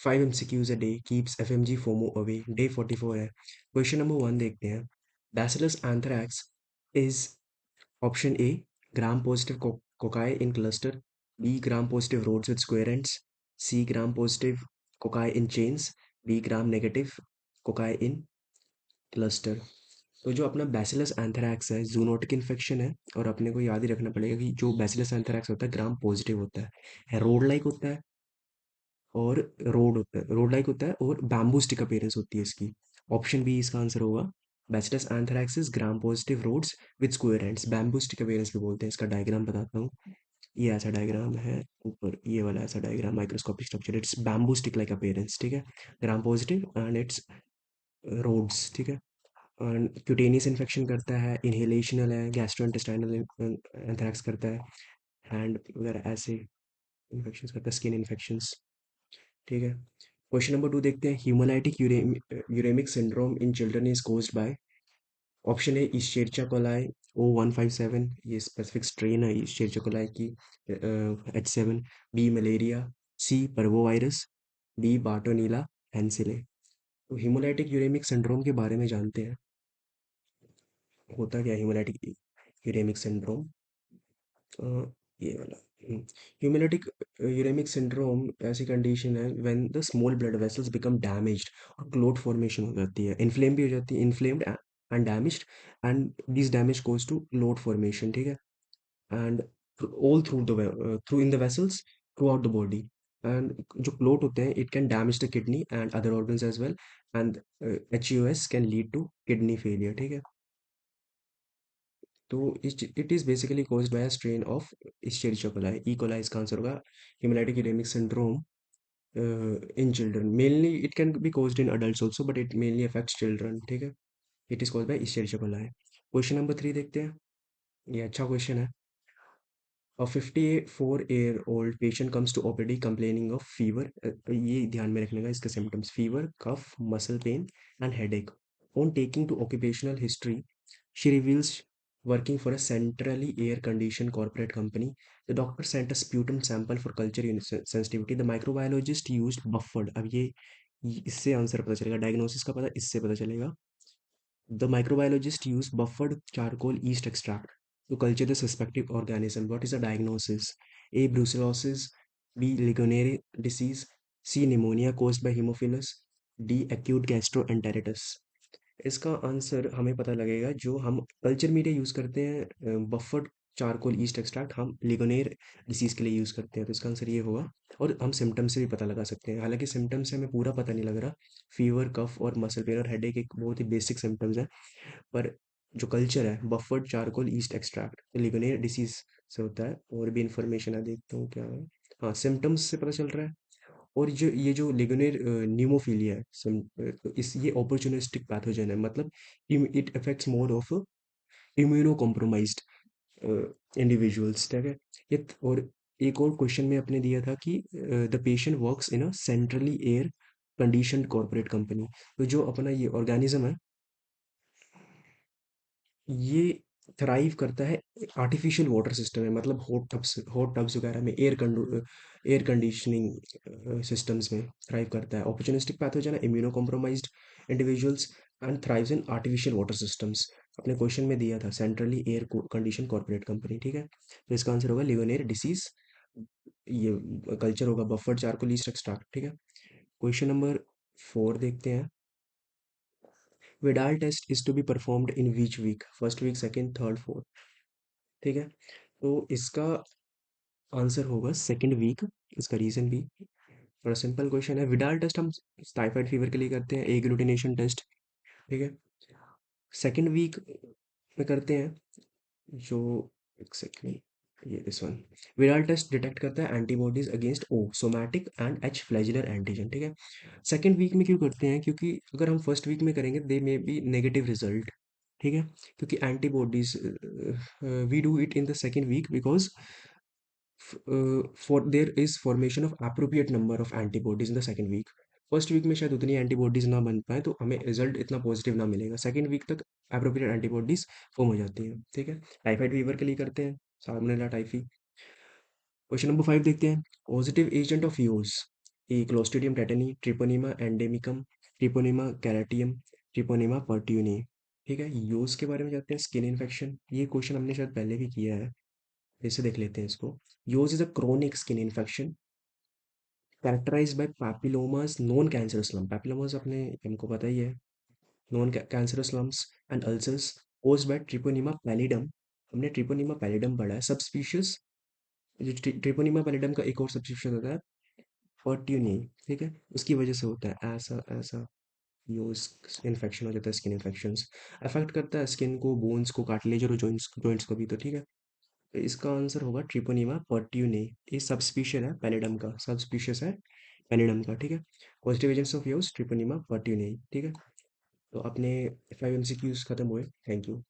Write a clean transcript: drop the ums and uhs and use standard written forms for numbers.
5 MCQs a day keeps FMG FOMO away. Day 44 है. Question number 1 देखते हैं. Bacillus anthrax is option A, gram positive cocci in cluster. B, gram positive rods with square ends. C, gram positive cocci in chains. D, gram negative cocci in cluster. तो जो अपना bacillus anthrax है zoonotic infection है और अपने को याद ही रखना पड़ेगा कि जो बैसिलस एंथ्रैक्स होता है ग्राम पॉजिटिव होता है रोड लाइक होता है और रोड लाइक होता है और बैम्बू स्टिक अपीयरेंस होती है इसकी. ऑप्शन बी इसका आंसर होगा. Bacillus anthracis gram positive rods with square ends bamboo stick appearance भी बोलते हैं. इसका डायग्राम बताता हूँ. ये ऐसा डायग्राम है ऊपर ये वाला ऐसा diagram microscopic structure it's bamboo stick like appearance. ठीक है. Gram positive and it's rods. ठीक है. और क्यूटेनियस इन्फेक्शन करता है इनहेलेशनल है गैस्ट्रोइंटेस्टाइनल एंथ्रैक्स करता है हैंड वगैरह ऐसे इन्फेक्शंस करता है स्किन इन्फेक्शंस. ठीक है. क्वेश्चन नंबर 2 देखते हैं. Haemolytic uraemic syndrome in children is caused by. Option A Escherichia coli O157. ये स्पेसिफिक स्ट्रेन है इश्चेरिचिया कोलाई की H7. B malaria. C parvovirus. D Bartonella henselae. तो हीमोलाइटिक यूरेमिक सिंड्रोम के बारे में जानते हैं. होता क्या है हीमोलाइटिक यूरेमिक सिंड्रोम. अ, ये वाला. ह्यूमैनिटिक यूरेमिक सिंड्रोम ऐसी कंडीशन है when the small blood vessels become damaged और क्लोट फॉर्मेशन हो जाती है इन्फ्लेम भी हो जाती है inflamed and damaged and this damage goes to clot formation. ठीक है. And all through in the vessels throughout the body. And जो क्लोट होते हैं it can damage the kidney and other organs as well. And HUS can lead to kidney failure. ठीक है. तो it is basically caused by a strain of Escherichia coli. E coli इसका answer होगा. Haemolytic uraemic syndrome in children mainly it can be caused in adults also but it mainly affects children. ठीक है. It is caused by Escherichia coli. Question number 3 देखते हैं. ये अच्छा question है. A 54-year-old patient comes to OPD complaining of fever. ये ध्यान में रखने का इसके symptoms. Fever, cough, muscle pain and headache. On taking to occupational history, she reveals working for a centrally air-conditioned corporate company. The doctor sent a sputum sample for culture sensitivity. The microbiologist used buffered. अब ये इससे answer पता चलेगा. Diagnosis का पता इससे पता चलेगा. The microbiologist used buffered charcoal yeast extract to culture the suspected organism. What is the diagnosis? A. Brucellosis. B. Legionnaire disease. C. Pneumonia caused by Haemophilus. D. Acute gastroenteritis. इसका answer हमें पता लगेगा जो हम कल्चर मीडिया यूज़ करते हैं buffered charcoal yeast extract हम लिगोनेर disease के लिए यूज़ करते हैं. तो इसका आंसर ये होगा. और हम सिम्टम्स से भी पता लगा सकते हैं. हालांकि सिम्टम्स से हमें पूरा पता नहीं लग रहा. फीवर कफ और मसल पेन और हेडेक एक बहुत ही बेसिक सिम्टम्स है. पर जो कल्चर है buffered charcoal yeast extract legionnaire disease से होता है. और भी इंफॉर्मेशन है देखता हूँ क्या है. हाँ सिम्टम्स से पता चल रहा है. और जो ये जो लिगोनेर न्यूमोफिलिया है इस ये अपॉर्चुनिस्टिक पैथोजन है मतलब it affects more of immuno compromised individuals. ठीक है. और एक और क्वेश्चन में अपने दिया था कि the patient works in a centrally air conditioned corporate company. तो जो अपना ये ऑर्गेनिज्म है ये थ्राइव करता है आर्टिफिशियल वाटर सिस्टम में मतलब हॉट टब्स वगैरह में एयर कंडीशनिंग सिस्टम्स में थ्राइव करता है. अपॉर्चुनिस्टिक पैथोजन है immuno compromised individuals and thrives in artificial water systems. अपने क्वेश्चन में दिया था centrally air condition corporate company. ठीक है. तो इसका आंसर होगा लिगोनेर डिसीज. ये कल्चर होगा बफर चारकोल ईस्ट एक्सट्रैक्ट. ठीक है. क्वेश्चन नंबर 4 देखते हैं. Widal test is to be performed in which week. First week second third fourth. ठीक है. तो इसका आंसर होगा सेकंड वीक. इसका रीजन भी थोड़ा सिंपल क्वेश्चन है. विडाल टेस्ट हम टाइफाइड फीवर के लिए करते हैं एग्लूटिनेशन टेस्ट. ठीक है. सेकंड वीक में करते हैं जो एक सेकंड ये this one. Widal test detect करता है antibodies against O somatic and H flagellar antigen. ठीक है. सेकंड वीक में क्यों करते हैं क्योंकि अगर हम फर्स्ट वीक में करेंगे they may be negative result. ठीक है. क्योंकि antibodies we do it in the second week because for there is formation of appropriate number of antibodies in the second week. First week में शायद उतनी antibodies ना बन पाए तो हमें रिजल्ट इतना पॉजिटिव ना मिलेगा. सेकंड वीक तक एप्रोप्रिएट एंटीबॉडीज फॉर्म हो जाती हैं. ठीक है. टाइफाइड फीवर के लिए करते हैं साल्मोनेला टाइफी. क्वेश्चन नंबर 5 देखते हैं. Positive agent of yaws A Clostridium tetani, Treponema endemicum, Treponema carateum, Treponema pertenue. ठीक है, यूज के बारे में जानते हैं। स्किन इन्फेक्शन, ये क्वेश्चन हमने शायद पहले भी किया है, फिर से देख लेते हैं इसको। Yaws is a chronic skin infection characterized by papillomas, known cancerous lump. Papillomas अपने हमको पता ही है, known cancerous lumps and ulcers caused by Treponema pallidum. हमने Treponema pallidum पढ़ा है। सबस्पीशीज, जो Treponema pallidum का एक और सबस्पीशीज होता है पर्ट्यूनी, ठीक है, उसकी वजह से होता है ऐसा ऐसा यूज इन्फेक्शन हो जाता है। स्किन इन्फेक्शंस अफेक्ट करता है स्किन को, बोन्स को, कार्टिलेज और जॉइंट्स को भी, तो ठीक है। तो इसका आंसर होगा ट्रिपोनिमा पर्ट्यूने। ये सबस्पीशीज है पैलिडम का, सबस्पीशीज है पैलिडम का, ठीक है। Positive agents of use Treponema पर्ट्यूने, ठीक है। तो अपने 5 MCQs खत्म हुए। Thank you.